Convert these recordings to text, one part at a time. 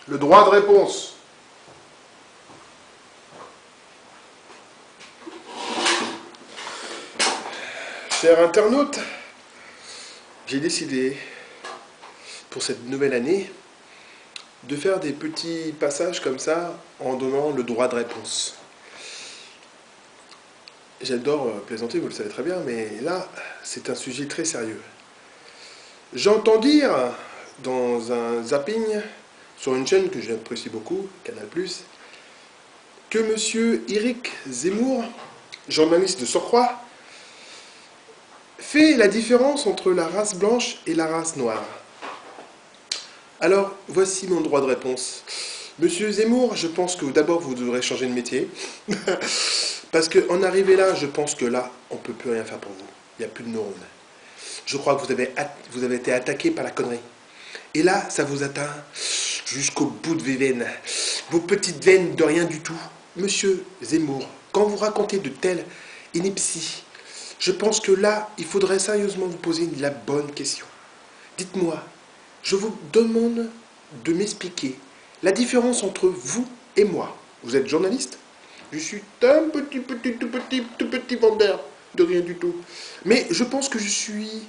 Le droit de réponse. Chers internautes, j'ai décidé, pour cette nouvelle année, de faire des petits passages comme ça, en donnant le droit de réponse. J'adore plaisanter, vous le savez très bien, mais là, c'est un sujet très sérieux. J'entends dire, dans un zapping, sur une chaîne que j'apprécie beaucoup, Canal+, que M. Éric Zemmour, journaliste de surcroît, fait la différence entre la race blanche et la race noire. Alors, voici mon droit de réponse. Monsieur Zemmour, je pense que d'abord vous devrez changer de métier. Parce qu'en arrivé là, je pense que là, on ne peut plus rien faire pour vous. Il n'y a plus de neurones. Je crois que vous avez été attaqué par la connerie. Et là, ça vous atteint jusqu'au bout de vos veines. Vos petites veines de rien du tout. Monsieur Zemmour, quand vous racontez de telles inepties, je pense que là, il faudrait sérieusement vous poser la bonne question. Dites-moi, je vous demande de m'expliquer la différence entre vous et moi. Vous êtes journaliste? Je suis un tout petit vendeur de rien du tout. Mais je pense que je suis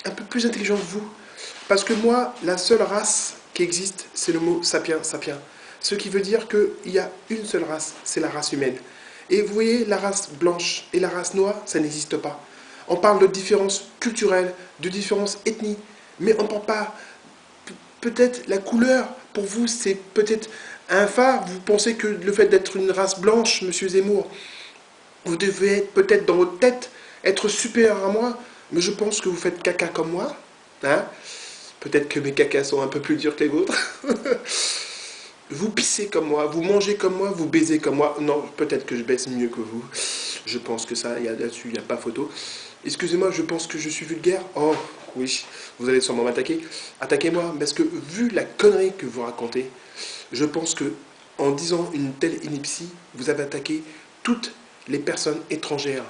un peu plus intelligent que vous. Parce que moi, la seule race qui existe, c'est le mot sapiens, sapiens. Ce qui veut dire qu'il y a une seule race, c'est la race humaine. Et vous voyez, la race blanche et la race noire, ça n'existe pas. On parle de différences culturelles, de différences ethniques, mais on ne parle pas. Peut-être la couleur, pour vous, c'est peut-être un phare. Vous pensez que le fait d'être une race blanche, monsieur Zemmour, vous devez être peut-être dans votre tête être supérieur à moi, mais je pense que vous faites caca comme moi. Hein? Peut-être que mes cacas sont un peu plus durs que les vôtres. Vous pissez comme moi, vous mangez comme moi, vous baisez comme moi. Non, peut-être que je baisse mieux que vous. Je pense que ça, là-dessus, il n'y a pas photo. Excusez-moi, je pense que je suis vulgaire. Oh, oui, vous allez sûrement m'attaquer. Attaquez-moi, parce que vu la connerie que vous racontez, je pense que en disant une telle ineptie, vous avez attaqué toutes les personnes étrangères.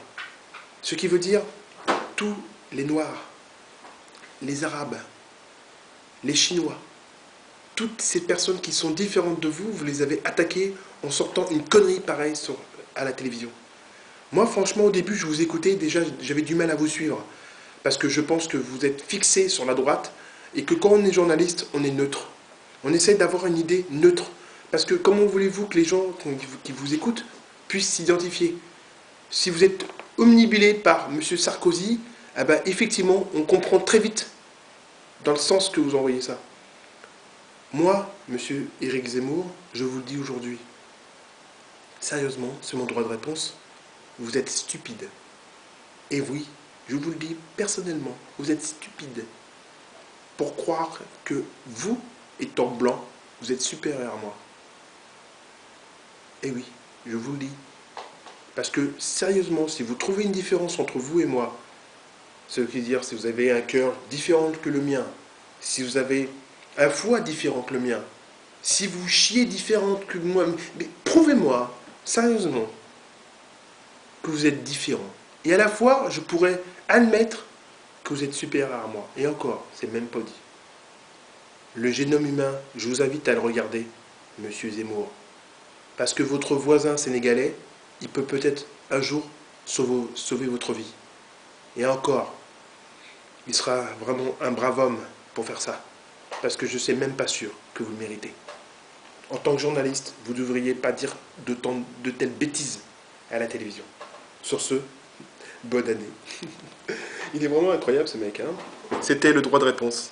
Ce qui veut dire tous les Noirs, les Arabes, les Chinois. Toutes ces personnes qui sont différentes de vous, vous les avez attaquées en sortant une connerie pareille à la télévision. Moi, franchement, au début, je vous écoutais, déjà, j'avais du mal à vous suivre. Parce que je pense que vous êtes fixé sur la droite et que quand on est journaliste, on est neutre. On essaie d'avoir une idée neutre. Parce que comment voulez-vous que les gens qui vous écoutent puissent s'identifier? Si vous êtes omnibulé par M. Sarkozy, eh ben, effectivement, on comprend très vite dans le sens que vous envoyez ça. Moi, monsieur Éric Zemmour, je vous le dis aujourd'hui, sérieusement, c'est mon droit de réponse, vous êtes stupide. Et oui, je vous le dis personnellement, vous êtes stupide pour croire que vous, étant blanc, vous êtes supérieur à moi. Et oui, je vous le dis. Parce que, sérieusement, si vous trouvez une différence entre vous et moi, ce qui veut dire si vous avez un cœur différent que le mien, si vous avez un foie différent que le mien, si vous chiez différent que moi, mais prouvez-moi, sérieusement, que vous êtes différent. Et à la fois, je pourrais admettre que vous êtes supérieur à moi. Et encore, c'est même pas dit. Le génome humain, je vous invite à le regarder, monsieur Zemmour. Parce que votre voisin sénégalais, il peut peut-être un jour sauver votre vie. Et encore, il sera vraiment un brave homme pour faire ça. Parce que je ne suis même pas sûr que vous le méritez. En tant que journaliste, vous ne devriez pas dire de telles bêtises à la télévision. Sur ce, bonne année. Il est vraiment incroyable ce mec, hein. C'était le droit de réponse.